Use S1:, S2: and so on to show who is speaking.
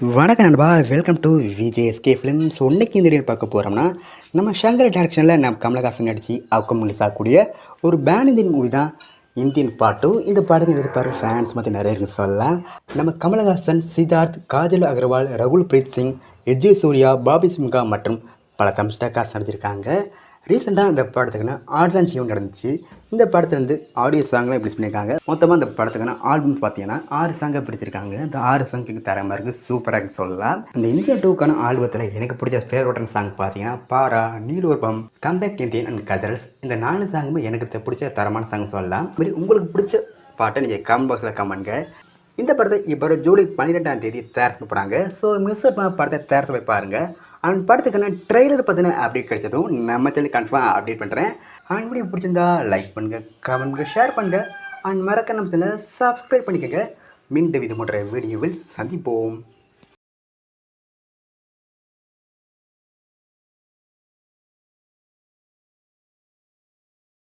S1: வணக்கம் நண்பா, welcome to VJSK films. இன்னைக்கு இந்த வீடியோ பார்க்க போகிறோம்னா, நம்ம சங்கர் டைரக்ஷனில் நம்ம கமலஹாசன் நடித்து அவுக்கம் ரிலீஸ் ஆகக்கூடிய ஒரு பேன் இந்தியன் மூவி தான் இந்தியன் பார்ட் 2. இந்த படத்துக்கு எதிர்பார்ப்பு ஃபேன்ஸ் மற்ற நிறைய இருக்குன்னு சொல்லலாம். நம்ம கமலஹாசன், சித்தார்த், காஜல் அகர்வால், ரகுல் பிரீத் சிங், விஜய் சூர்யா, பாபி சிம்ஹா மற்றும் பல தமிழ் காசு நடிச்சிருக்காங்க. ரீசெண்டாக இந்த படத்துக்கான ஆடியன்ஸ் ஈவெண்ட் நடந்துச்சு. இந்த படத்துலேருந்து ஆடியோ சாங்லாம் ரிலீஸ் பண்ணியிருக்காங்க. மொத்தமாக இந்த படத்துக்கான ஆல்பம் பார்த்தீங்கன்னா 6 சாங்கை பிடிச்சிருக்காங்க. இந்த 6 சாங்குக்கு தரமாக இருக்குது, சூப்பராக இருக்குன்னு சொல்லலாம். இந்த இந்தியா 2க்கான ஆல்பத்தில் எனக்கு பிடிச்ச ஃபேவரட்டான சாங் பார்த்தீங்கன்னா பாரா, நீலோர்பம், கம்பேக் இந்தியன் அண்ட் கதர்ஸ். இந்த 4 சாங்குமே எனக்கு பிடிச்ச தரமான சாங் சொல்லலாம். உங்களுக்கு பிடிச்ச பாட்டை நீங்கள் கமெண்ட் பாக்ஸில் கமெண்ட்ங்க. இந்த படத்தை இப்போ ஜூலை 12ஆம் தேதி தயாரித்து போகிறாங்க. ஸோ மிஸ் பண்ண படத்தை தயாரித்து போய் பாருங்கள். அண்ட் படத்துக்கான ட்ரெய்லர் பார்த்தினா அப்டேட் கிடைச்சதும் நம்ம சேனல் கன்ஃபார்ம் அப்டேட் பண்ணுறேன். அண்ட் வீடியோ பிடிச்சிருந்தா லைக் பண்ணுங்கள், கமெண்ட் பண்ணுங்கள், ஷேர் பண்ணுங்கள். அண்ட் மறக்க நம்ம சேனலை சப்ஸ்கிரைப் பண்ணிக்கோங்க. மீண்டும் இது போன்ற வீடியோவில் சந்திப்போம்.